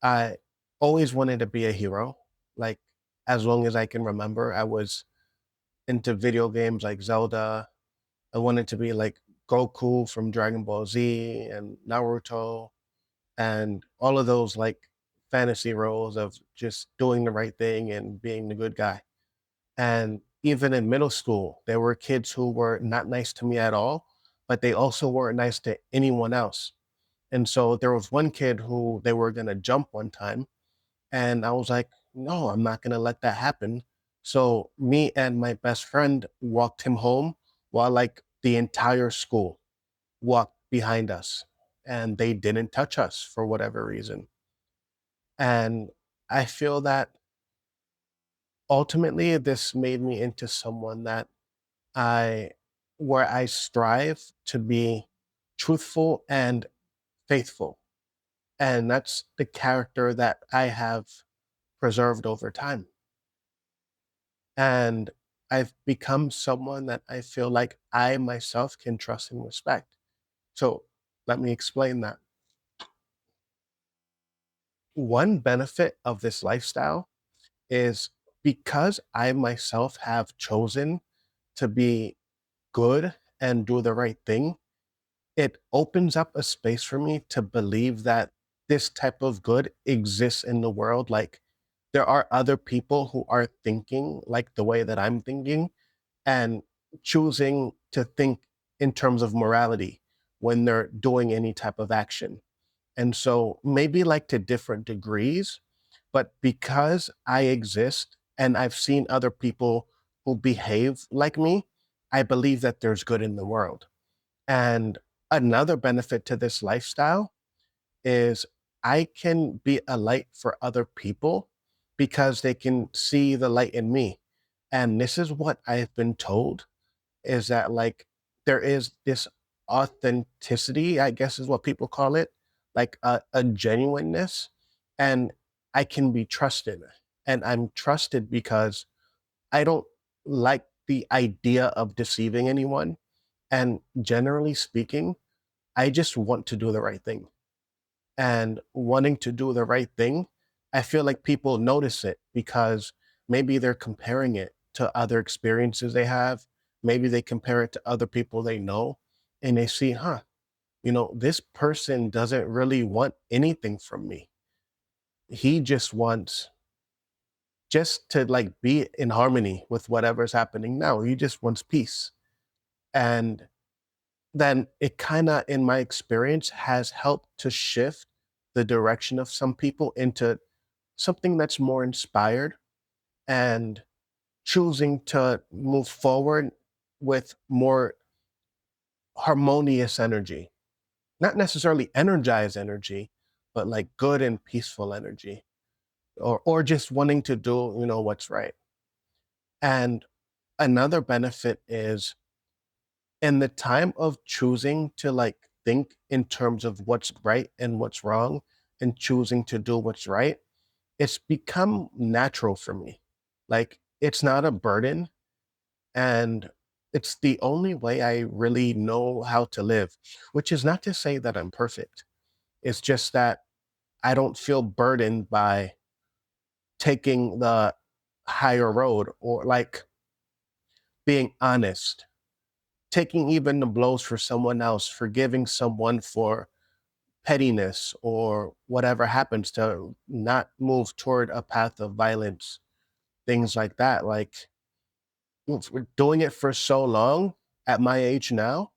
I always wanted to be a hero. Like, as long as I can remember, I was into video games like Zelda. I wanted to be like Goku from Dragon Ball Z and Naruto and all of those like fantasy roles of just doing the right thing and being the good guy. And even in middle school, there were kids who were not nice to me at all, but they also weren't nice to anyone else. And so there was one kid who they were going to jump one time. And I was like, no, I'm not going to let that happen. So me and my best friend walked him home while like the entire school walked behind us and they didn't touch us for whatever reason. And I feel that ultimately this made me into someone that I where I strive to be truthful and faithful. And that's the character that I have preserved over time. And I've become someone that I feel like I myself can trust and respect. So let me explain that. One benefit of this lifestyle is because I myself have chosen to be good and do the right thing, it opens up a space for me to believe that this type of good exists in the world. Like there are other people who are thinking like the way that I'm thinking and choosing to think in terms of morality when they're doing any type of action. And so maybe like to different degrees, but because I exist and I've seen other people who behave like me, I believe that there's good in the world. And another benefit to this lifestyle is I can be a light for other people because they can see the light in me. And this is what I've been told is that like there is this authenticity, I guess is what people call it, like a genuineness, and I can be trusted. And I'm trusted because I don't like the idea of deceiving anyone. And generally speaking, I just want to do the right thing. And wanting to do the right thing, I feel like people notice it because maybe they're comparing it to other experiences they have. Maybe they compare it to other people they know and they see, huh, this person doesn't really want anything from me. He just wants just to like be in harmony with whatever's happening now. He just wants peace. And then it kind of, in my experience, has helped to shift the direction of some people into something that's more inspired and choosing to move forward with more harmonious energy, not necessarily energized energy, but like good and peaceful energy, or just wanting to do what's right. And another benefit is in the time of choosing to like think in terms of what's right and what's wrong and choosing to do what's right, it's become natural for me. Like it's not a burden and it's the only way I really know how to live, which is not to say that I'm perfect. It's just that I don't feel burdened by taking the higher road or like being honest, taking even the blows for someone else, forgiving someone for pettiness or whatever happens to not move toward a path of violence, things like that. Like we're doing it for so long at my age now,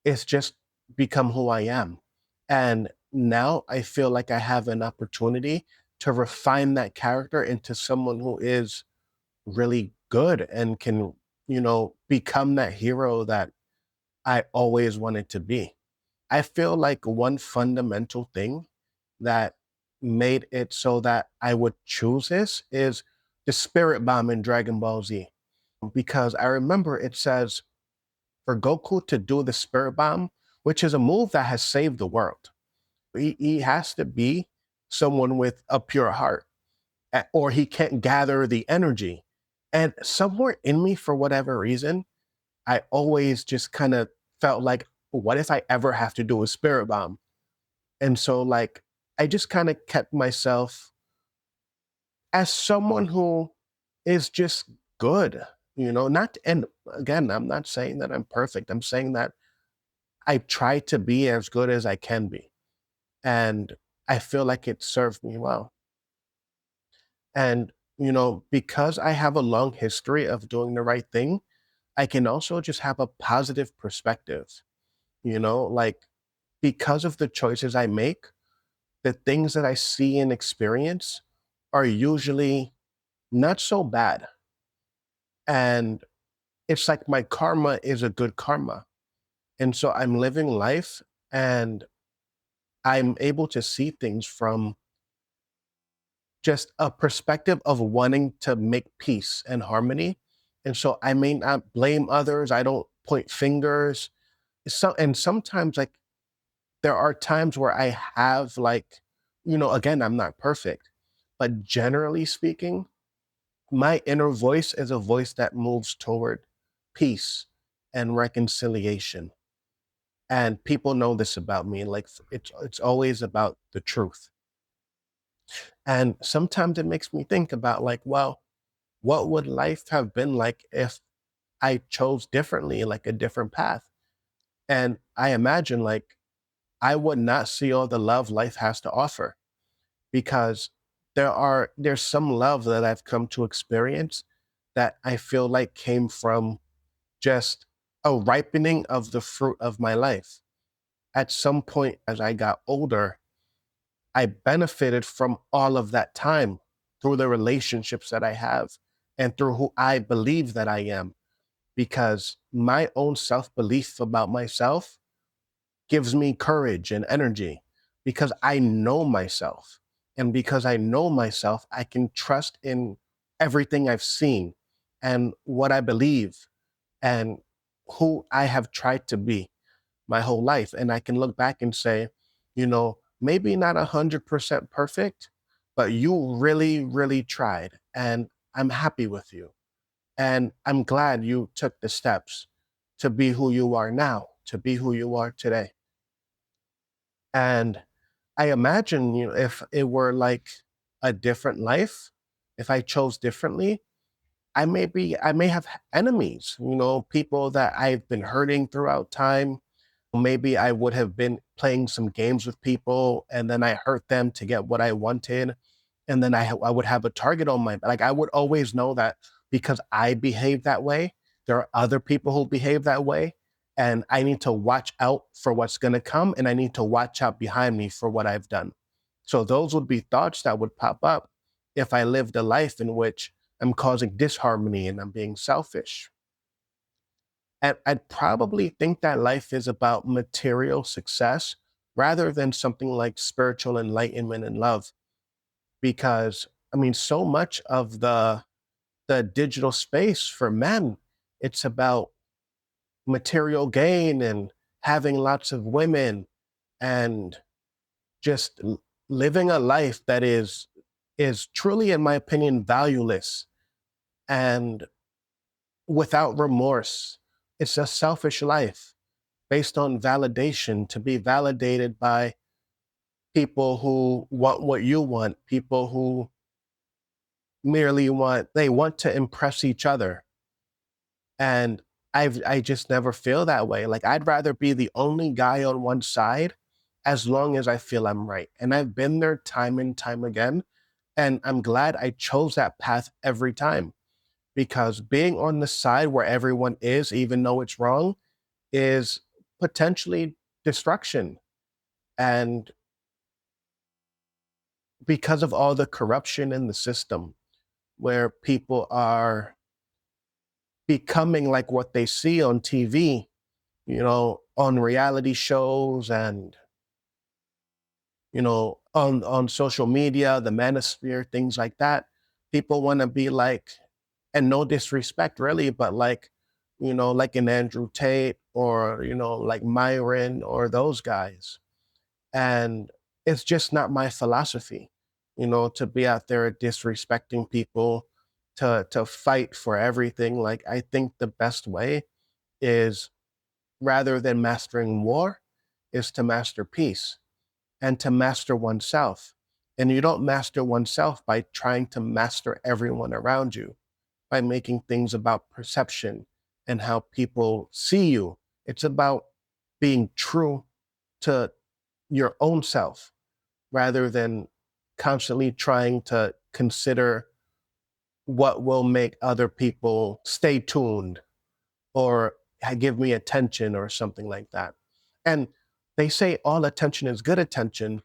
it's just become who I am. And now I feel like I have an opportunity to refine that character into someone who is really good and can, become that hero that I always wanted to be. I feel like one fundamental thing that made it so that I would choose this is the spirit bomb in Dragon Ball Z. Because I remember it says for Goku to do the spirit bomb, which is a move that has saved the world. He has to be someone with a pure heart, or he can't gather the energy. And somewhere in me, for whatever reason, I always just kind of felt like, what if I ever have to do a spirit bomb? And so, like, I just kind of kept myself as someone who is just good, not, and again, I'm not saying that I'm perfect. I'm saying that I try to be as good as I can be. And I feel like it served me well. And, because I have a long history of doing the right thing, I can also just have a positive perspective, like because of the choices I make, the things that I see and experience are usually not so bad. And it's like my karma is a good karma. And so I'm living life and I'm able to see things from just a perspective of wanting to make peace and harmony. And so I may not blame others. I don't point fingers. And sometimes like there are times where I have like, again, I'm not perfect, but generally speaking, my inner voice is a voice that moves toward peace and reconciliation. And people know this about me. Like it's always about the truth. And sometimes it makes me think about like, well, what would life have been like if I chose differently, like a different path? And I imagine like I would not see all the love life has to offer because there's some love that I've come to experience that I feel like came from just a ripening of the fruit of my life. At some point as I got older, I benefited from all of that time through the relationships that I have and through who I believe that I am, because my own self belief about myself gives me courage and energy because I know myself. And because I know myself, I can trust in everything I've seen and what I believe and who I have tried to be my whole life. And I can look back and say, maybe not 100% perfect, but you really, really tried. And I'm happy with you. And I'm glad you took the steps to be who you are now, to be who you are today. And I imagine, if it were like a different life, if I chose differently, I may have enemies, people that I've been hurting throughout time. Maybe I would have been playing some games with people and then I hurt them to get what I wanted. And then I would have a target on my, like, I would always know that because I behave that way, there are other people who behave that way. And I need to watch out for what's going to come. And I need to watch out behind me for what I've done. So those would be thoughts that would pop up if I lived a life in which I'm causing disharmony and I'm being selfish. And I'd probably think that life is about material success rather than something like spiritual enlightenment and love. Because I mean, so much of the digital space for men, it's about material gain and having lots of women and just living a life that is truly, in my opinion, valueless and without remorse. It's a selfish life based on validation, to be validated by people who want what you want, people who merely they want to impress each other. And I just never feel that way. Like I'd rather be the only guy on one side as long as I feel I'm right. And I've been there time and time again. And I'm glad I chose that path every time, because being on the side where everyone is, even though it's wrong, is potentially destruction. And because of all the corruption in the system, where people are becoming like what they see on TV, on reality shows and, on social media, the manosphere, things like that. People want to be like, and no disrespect really, but like, like an Andrew Tate or, like Myron or those guys. And it's just not my philosophy, to be out there disrespecting people, to fight for everything. Like I think the best way is, rather than mastering war, is to master peace. and to master oneself. And you don't master oneself by trying to master everyone around you, by making things about perception and how people see you. It's about being true to your own self rather than constantly trying to consider what will make other people stay tuned or give me attention or something like that. And they say all attention is good attention,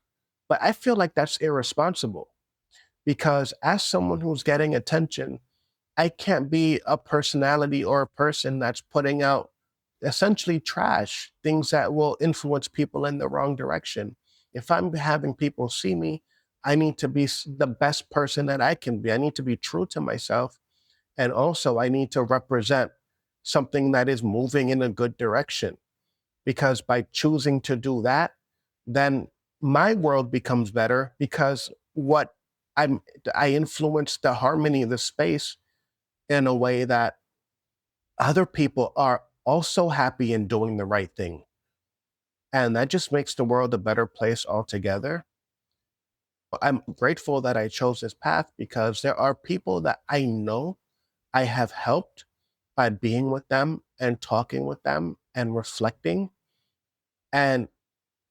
but I feel like that's irresponsible because as someone who's getting attention, I can't be a personality or a person that's putting out essentially trash, things that will influence people in the wrong direction. If I'm having people see me, I need to be the best person that I can be. I need to be true to myself. And also, I need to represent something that is moving in a good direction. Because by choosing to do that, then my world becomes better because what I'm, I influence the harmony of the space in a way that other people are also happy in doing the right thing. And that just makes the world a better place altogether. I'm grateful that I chose this path because there are people that I know I have helped by being with them and talking with them and reflecting. And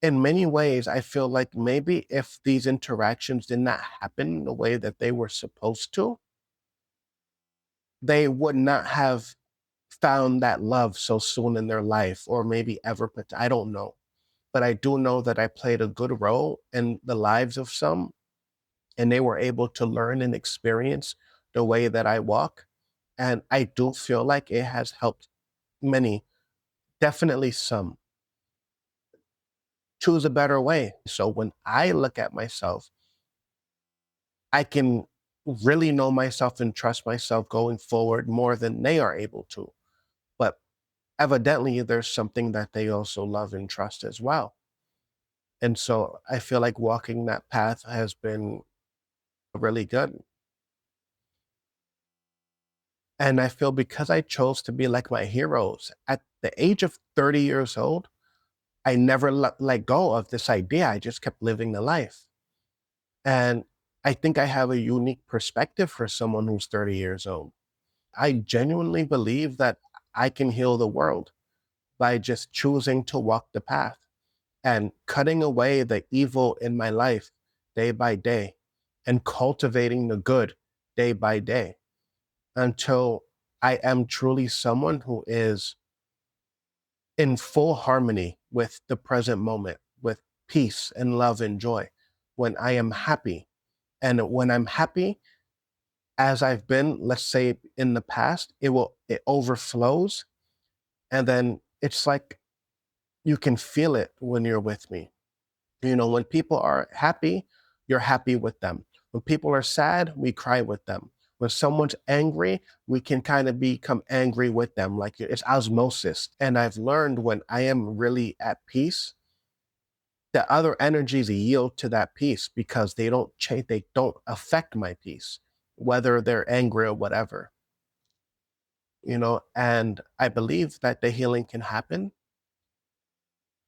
in many ways, I feel like maybe if these interactions did not happen the way that they were supposed to, they would not have found that love so soon in their life or maybe ever, but I don't know. But I do know that I played a good role in the lives of some, and they were able to learn and experience the way that I walk. And I do feel like it has helped many, definitely some, choose a better way. So when I look at myself, I can really know myself and trust myself going forward more than they are able to. But evidently, there's something that they also love and trust as well. And so I feel like walking that path has been really good. And I feel because I chose to be like my heroes at the age of 30 years old, I never let go of this idea. I just kept living the life. And I think I have a unique perspective for someone who's 30 years old. I genuinely believe that I can heal the world by just choosing to walk the path and cutting away the evil in my life day by day and cultivating the good day by day until I am truly someone who is in full harmony with the present moment, with peace and love and joy. When I am happy, and when I'm happy, as I've been, let's say in the past, it overflows, and then it's like you can feel it when you're with me. You know, when people are happy, you're happy with them. When people are sad, we cry with them. When someone's angry, we can kind of become angry with them. Like it's osmosis. And I've learned when I am really at peace, the other energies yield to that peace because they don't change, they don't affect my peace, whether they're angry or whatever. You know, and I believe that the healing can happen.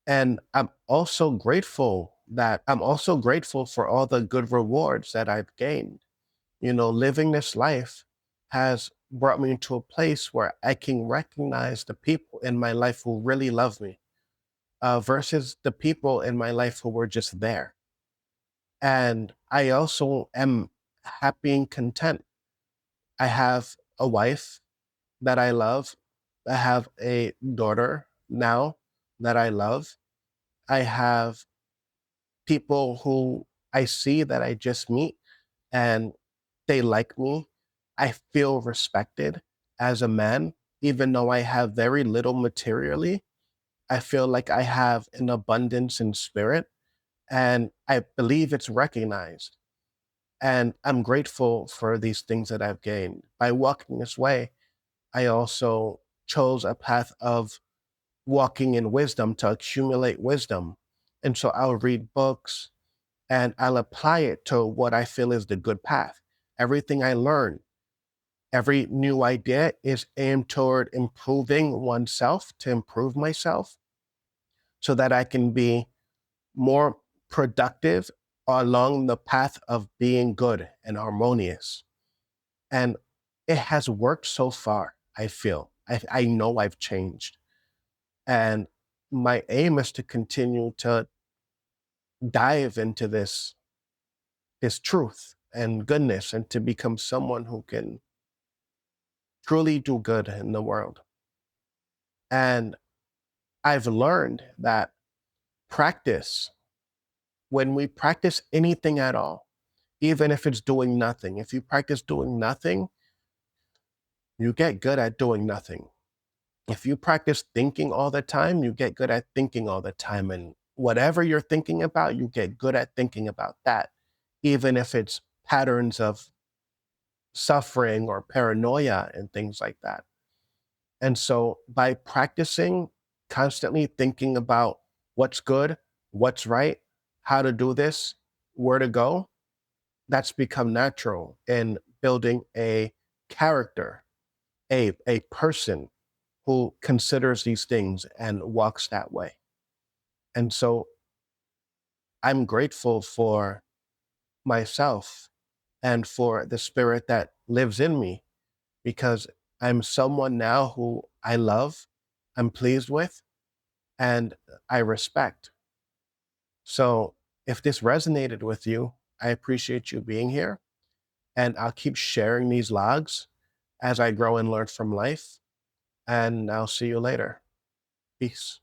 And I'm also grateful for all the good rewards that I've gained. You know, living this life has brought me into a place where I can recognize the people in my life who really love me versus the people in my life who were just there. And I also am happy and content. I have a wife that I love. I have a daughter now that I love. I have people who I see that I just meet and they like me. I feel respected as a man, even though I have very little materially. I feel like I have an abundance in spirit, and I believe it's recognized. And I'm grateful for these things that I've gained. By walking this way, I also chose a path of walking in wisdom to accumulate wisdom. And so I'll read books, and I'll apply it to what I feel is the good path. Everything I learn, every new idea is aimed toward improving oneself to improve myself so that I can be more productive along the path of being good and harmonious. And it has worked so far, I feel. I know I've changed. And my aim is to continue to dive into this truth and goodness and to become someone who can truly do good in the world. And I've learned that practice, when we practice anything at all, even if it's doing nothing, if you practice doing nothing, you get good at doing nothing. If you practice thinking all the time, you get good at thinking all the time. And whatever you're thinking about, you get good at thinking about that, even if it's patterns of suffering or paranoia and things like that. And so by practicing constantly thinking about what's good, what's right, how to do this, where to go, that's become natural in building a character, a person who considers these things and walks that way. And so I'm grateful for myself and for the spirit that lives in me because I'm someone now who I love, I'm pleased with, and I respect. So if this resonated with you, I appreciate you being here. And I'll keep sharing these logs as I grow and learn from life. And I'll see you later. Peace.